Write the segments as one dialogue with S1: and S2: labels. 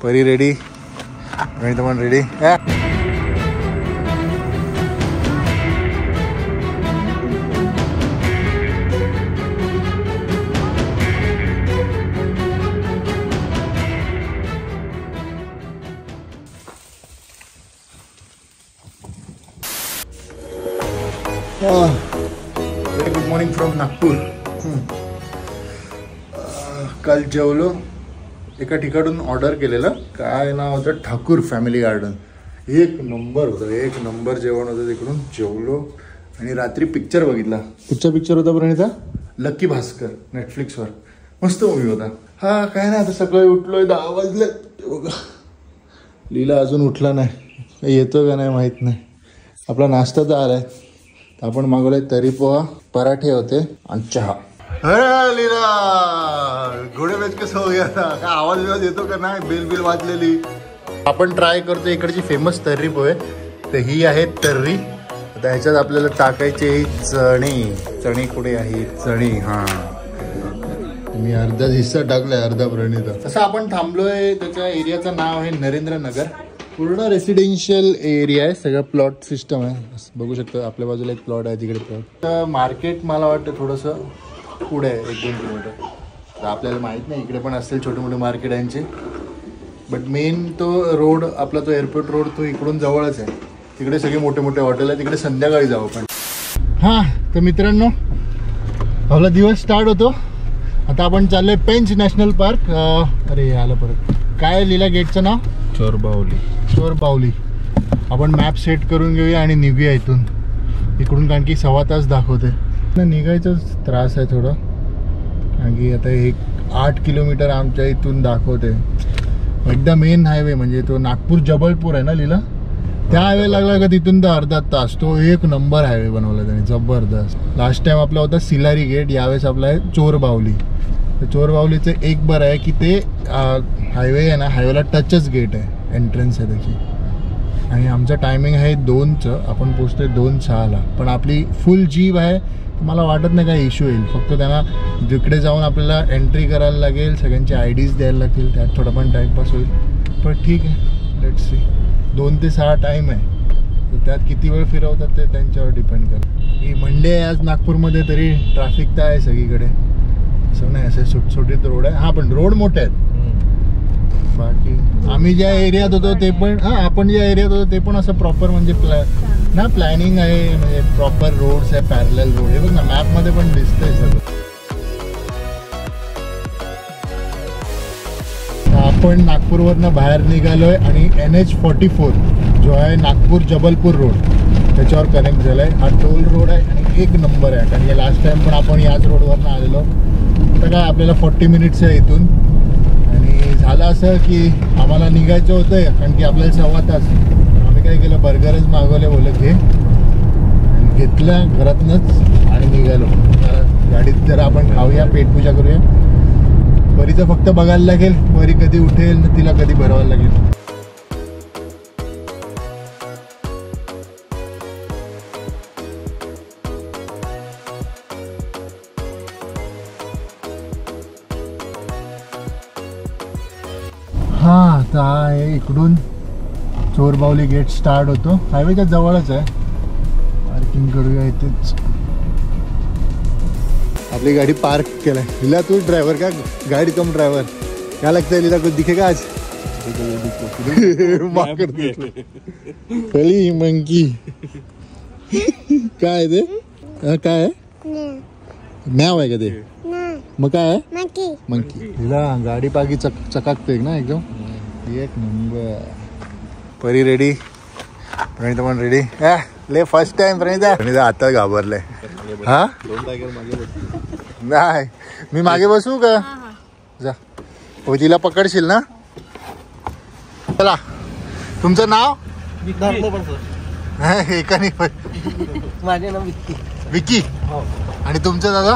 S1: परी रेडी, गणित पण ready. Very good morning from Nagpur. काल जेवलो, एका ठिकाणून ऑर्डर केलेलं, काय नाव होतं, ठाकूर फॅमिली गार्डन. एक नंबर होतं, एक नंबर जेवण होतं. तिकडून जेवलो आणि रात्री पिक्चर बघितला. कुठचा पिक्चर होता प्रणिता? लकी भास्कर, नेटफ्लिक्सवर. मस्त मूवी होता. हा काय नाही, आता सकाळी उठलोय, 10 वाजले. बघा लीला अजून उठला नाही, येतो का नाही माहीत नाही. आपला नाश्ता तर आलाय. आपण मागवले तरी पोहा, पराठे होते आणि चहा. अरे लीला घोडे बेच कसं हो गया था, काय आवाज बिवाज येतो का नाही? बेल बिल वाजलेली. आपण ट्राय करतो इकडची फेमस तर्री पोहे. तर ही आहे तर्री. आता ह्याच्यात आपल्याला टाकायचे चणी. चणी कुठे आहे? चणी. हा, मी अर्धा हिस्सा टाकलाय, अर्धा प्रणिता. तसं आपण थांबलोय, त्याच्या एरियाचं नाव आहे नरेंद्र नगर. पूर्ण रेसिडेन्शियल एरिया आहे, सगळं प्लॉट सिस्टम आहे. बघू शकतो आपल्या बाजूला एक प्लॉट आहे, तिकडे प्लॉट. तर मार्केट मला वाटतं थोडंसं पुढे आहे, 1-2 किलोमीटर. तर आपल्याला माहीत नाही, इकडे पण असतील छोटे मोठे मार्केट यांचे. बट मेन तो रोड आपला, तो एअरपोर्ट रोड, तो इकडून जवळच आहे. तिकडे सगळे मोठे मोठे हॉटेल आहे, तिकडे संध्याकाळी जाऊ आपण. हां, तर मित्रांनो आपला दिवस स्टार्ट होतो. आता आपण चाललोय पेंच नॅशनल पार्क. अरे आलं परत. काय लिहिलं गेटचं नाव? चोरबावली. चोरबावली. आपण मॅप सेट करून घेऊया आणि निघूया इकडून, कारण की 1.25 तास दाखवते. निघायचाच त्रास आहे थोडा, कारण की आता 8 किलोमीटर आमच्या इथून दाखवते. एकदा मेन हायवे म्हणजे तो नागपूर जबलपूर आहे ना लिहिला, त्या हायवे लागला का तिथून तर अर्धा तास. तो एक नंबर हायवे बनवला त्याने, जबरदस्त. लास्ट टाइम आपला होता सिलारी गेट, यावेळेस आपला आहे चोरबावली. तर चोरबावलीचं एक बरं आहे की ते हायवे आहे ना, हायवेला टचच गेट आहे, एंट्रन्स आहे त्याची. आणि आमचं टायमिंग आहे 2चं, आपण पोचतोय 2:06ला. पण आपली फुल जीप आहे, मला वाटत नाही काय इश्यू येईल. फक्त त्यांना जिकडे जाऊन आपल्याला एंट्री करायला लागेल, सगळ्यांचे IDs द्यायला लागतील, त्यात थोडा पण टाईमपास होईल. पण ठीक आहे, लेट्स सी. 2 ते 6 टाईम आहे, तर त्यात किती वेळ फिरवतात ते त्यांच्यावर डिपेंड करतं. ही मंडे आहे आज नागपूरमध्ये, तरी ट्रॅफिक तर आहे सगळीकडे. असं नाही, असे सुटसुटीत रोड आहे. हां, पण रोड मोठे आहेत. बाकी आम्ही ज्या एरियात होतो ते पण, आपण ज्या एरियात होतो ते पण असं प्रॉपर म्हणजे प्लॅनिंग आहे, म्हणजे प्रॉपर रोड्स आहे, पॅरलल रोड. हे बघ ना, मॅपमध्ये पण दिसतंय सगळं. आपण नागपूरवरनं बाहेर निघालोय आणि NH44 जो आहे नागपूर जबलपूर रोड, त्याच्यावर कनेक्ट झालाय. हा टोल रोड आहे आणि एक नंबर आहे, कारण की लास्ट टाइम पण आपण याच रोडवरनं आलेलो. तर काय आपल्याला 40 मिनिट्स आहे इथून. आणि झालं असं की आम्हाला निघायचं होतं, कारण की आपल्याला 1.25 तास. आम्ही काय केलं, बर्गरच मागवले, बोलत घे, आणि घेतलं घरातनंच आणि निघालो. गाडीत जरा आपण खाऊया, पेटपूजा करूया. परीचं फक्त बघायला लागेल, परी कधी उठेल ना, तिला कधी भरवायला लागेल. हां, आता आहे इकडून चोरबावली गेट स्टार्ट होतो. हायवेच्या जवळच आहे. पार्किंग करूया इथेच. आपली गाडी पार्क केलाय. लीला तू ड्रायव्हर का? गाडी कम ड्रायव्हर क्या लगता है लीला? कुछ दिखेगा आज? पली मंकी. काय ते? काय आहे? मॅव आहे का ते? मग काय आहे? मंकी. लीला गाडी पागी चकाकते ना एकदम. एक नंबर. परी रेडी, प्रणिता पण रेडी. ले फर्स्ट टाइम प्रणिता आता घाबरलाय. हा नाही, मी मागे बसू का? जा, हो तिला पकडशील ना. चला, तुमचं नाव? एका नाही,
S2: माझे नाव
S1: विकी. आणि तुमचं दादा?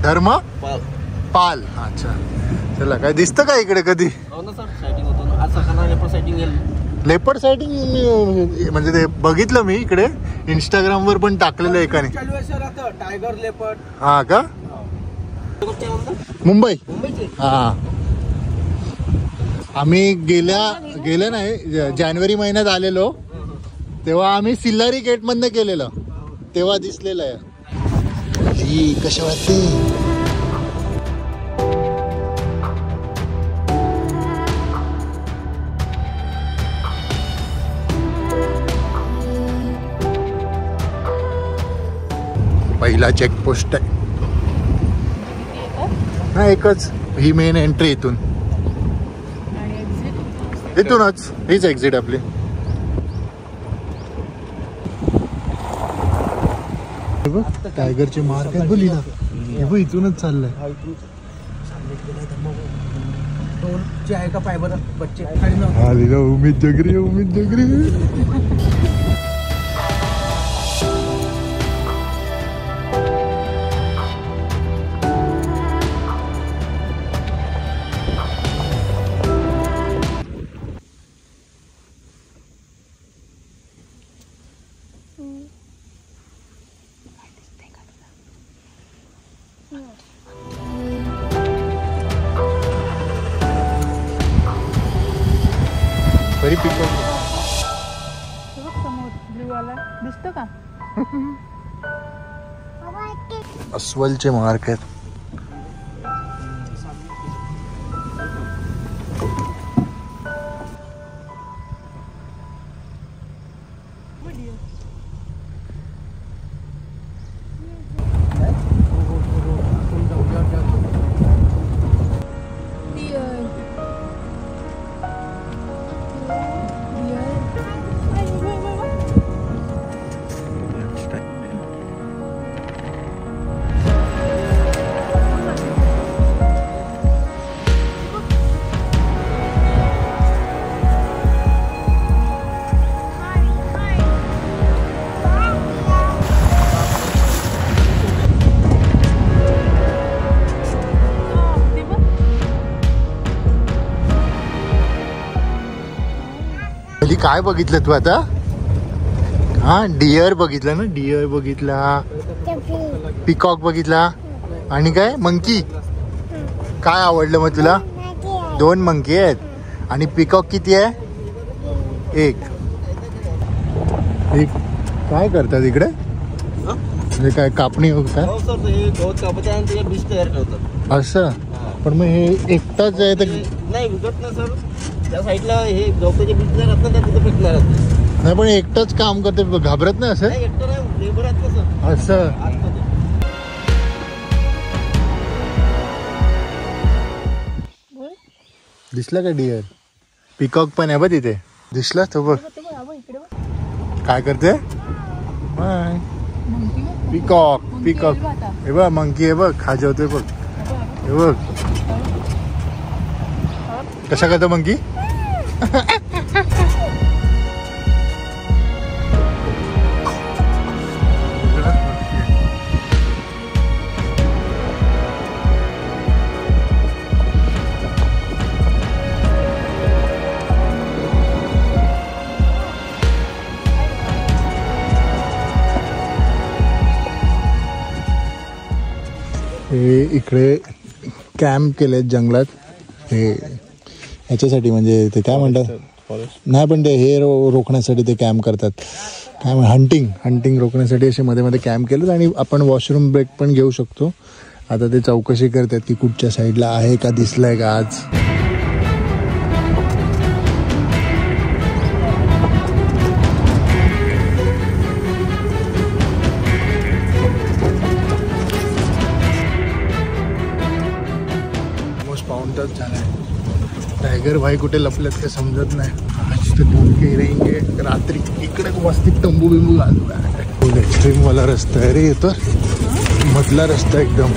S1: धर्म पाल. अच्छा, चला. काय दिसतं का इकडे कधी? लेपर्ड सायटिंग म्हणजे ते बघितलं मी इकडे, इंस्टाग्रामवर पण टाकलेलं एकाने.
S2: Tiger leopard.
S1: हा का? मुंबई. हा, आम्ही गेल्या नाही जानेवारी महिन्यात आलेलो तेव्हा आम्ही सिल्लारी गेट मधनं केलेलं तेव्हा दिसलेलं आहे. कशा वाटते पहिला चेकपोस्ट आहे ना एकच ही मेन एंट्री इथूनच हीच एक्झिट आपली. टायगरचे मार्क आहेत बोली ना हे इथूनच चाललंय.
S2: आहे का पाय बरं बच्चे
S1: हा लिहिलं उमेद जगरी.
S3: समोर ब्लू वाला दिसतो का?
S1: अस्वलचे मार्क आहेत. काय बघितलं तू आता? हा डिअर बघितलं ना, डिअर बघितला, पिकॉक बघितला आणि काय मंकी. काय आवडलं मग तुला? 2 मंकी आहेत आणि पिकॉक किती आहे? एक. काय करतात इकडे? म्हणजे काय कापणी काय असं? पण मग हे एकटाच आहे तर
S2: नाही विकत ना सर. त्या साईडला हे गवताचे बिजनेस असतात त्या तिथे पिकणार
S1: नाही. पण एकटाच काम करते घाबरत नाही असं?
S2: एकटं नाही लेबर आहेत ना सर.
S1: असं दिसला का डिअर? पिकॉक पण आहे बघ तिथे. दिसला तो बघ काय करते. पिकॉक पिकॉक हे बघ मंकी आहे बघ खाजवतोय बघ. हे बघ कशा करतो मंकी. हे इकडे कॅम्प केले जंगलात हे ह्याच्यासाठी म्हणजे ते काय म्हणतात नाही पण ते हे रोखण्यासाठी ते कॅम्प करतात. काय हंटिंग रोखण्यासाठी असे मध्ये मध्ये कॅम्प केलेत आणि आपण वॉशरूम ब्रेक पण घेऊ शकतो. आता ते चौकशी करतात की कुठच्या साईडला आहे का दिसलाय का आज. टायगर भाई कुठे लपलेत का समजत नाही. आज तर ढोके रहेंगे रात्री. इकडे मस्ती तंबू बिंबू घालू. एक्स्ट्रीम वाला रस्ता आहे रे येतो मधला रस्ता एकदम.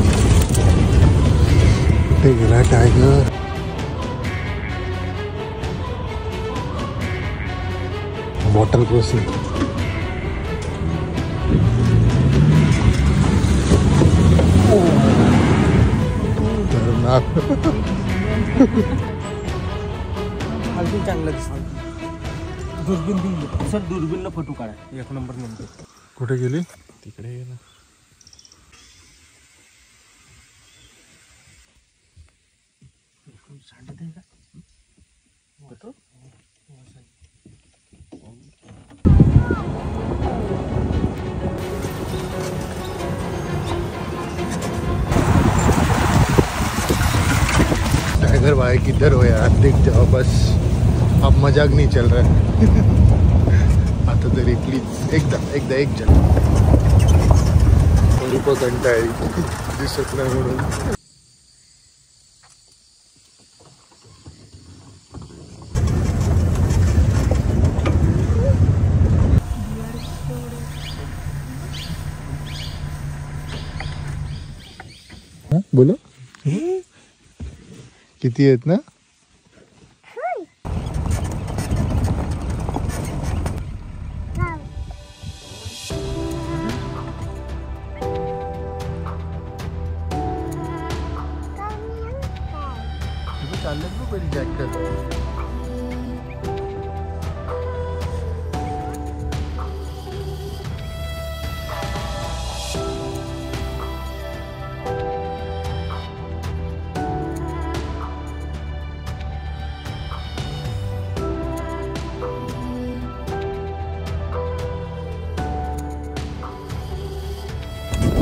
S1: कुठे गेला टायगर? Water crossing.
S2: अजून चांगलं दिसतं. दुर्बीन सर दुर्बीनला फोटो काढा 1 नंबर नेमके.
S1: कुठे गेली?
S2: तिकडे गेला.
S1: टाइगर भाई किधर हो यार, दिख जाओ बस, अब मजाक नहीं चल रहा है. आता तरी प्लीज एकदा एक जण रूप कंटाळी दिसत नाही म्हणून. बोलो किती आहेत ना. चाललं ना पहिली जॅकेट.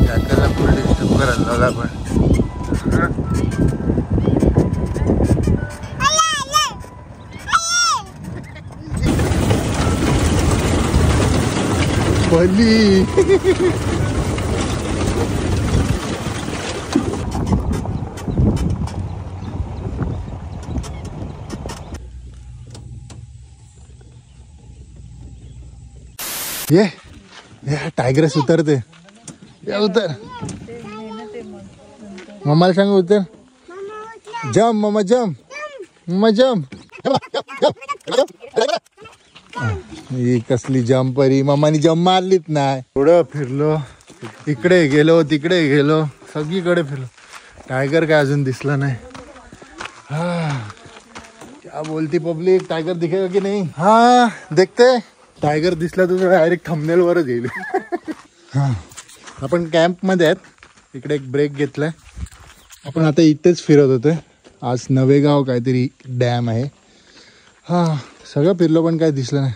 S1: जॅकेटला फुल डिस्टर्ब करायला लावला पण. पली ये टायगरस उतरते. या उतर, मम्माला सांग उतर. जम मम्मा जम, मम्मा जम. ही कसली जम्परी, मम्मानी जम मारलीच नाही. थोडं फिरलो, इकडे गेलो तिकडे गेलो, सगळीकडे फिरलो. टायगर काय अजून दिसला नाही. क्या बोलती पब्लिक, टायगर दिखेगा की नाही. हा देखते, टायगर दिसला तर डायरेक्ट थंबनेल वरच येईल. हा आपण कॅम्प मध्ये आहेत. इकडे एक ब्रेक घेतलाय. आपण आता इथेच फिरत होतोय. आज नवेगाव काहीतरी डॅम आहे. हा सगळं फिरलो पण काय दिसलं नाही.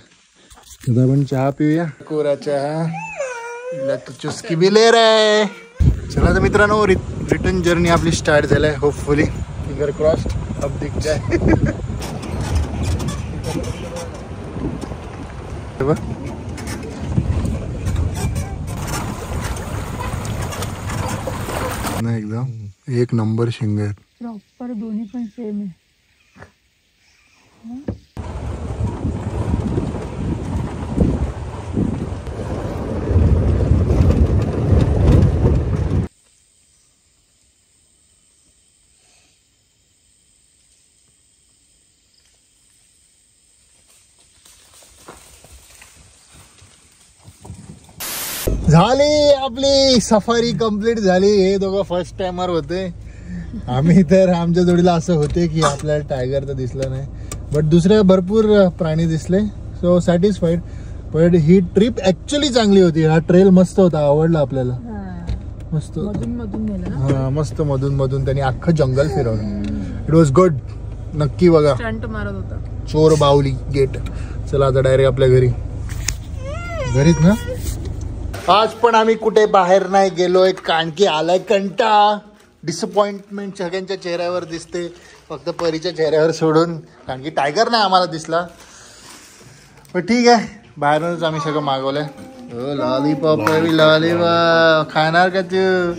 S1: आता आपण चहा पिऊया, कोरा चहा. तू चुस्की बी ले रे. चला तर मित्रांनो, रिटर्न जर्नी आपली स्टार्ट झालाय. होपफुली फिंगर क्रॉस्ड अब दिख जाए. नाही एकदम एक नंबर शिंग आहेत.
S3: प्रॉपर दोन्ही पण सेम आहे.
S1: झाली आपली सफारी कंप्लीट झाली. हे दोघं फर्स्ट टाइमर होते. आम्ही तर आमच्या जोडीला असं होते की आपल्याला टायगर तर दिसला नाही, बट दुसरे भरपूर प्राणी दिसले. So satisfied. पण ही ट्रिप ऍक्च्युली चांगली होती. हा ट्रेल मस्त होता, आवडला आपल्याला. मस्त हा मस्त मधून मधून त्यांनी अख्खं जंगल फिरवलं. It was good. नक्की बघा.
S3: मारत होता
S1: चोर बावली गेट. चला आता डायरेक्ट आपल्या घरीच ना. आज पण आम्ही कुठे बाहेर नाही गेलोय, कारण की आलाय कंटाळा. डिसअपॉइंटमेंट सगळ्यांच्या चेहऱ्यावर दिसते, फक्त परीच्या चेहऱ्यावर सोडून, कारण की टायगर नाही आम्हाला दिसला. पण ठीक आहे, बाहेरूनच आम्ही सगळं मागवलंय. लॉलीपॉप लॉलीपॉप खाणार का तू.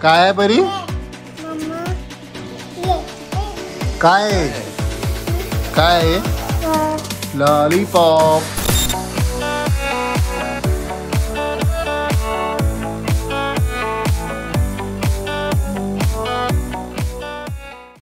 S1: काय आहे परी, काय काय लॉलीपॉप.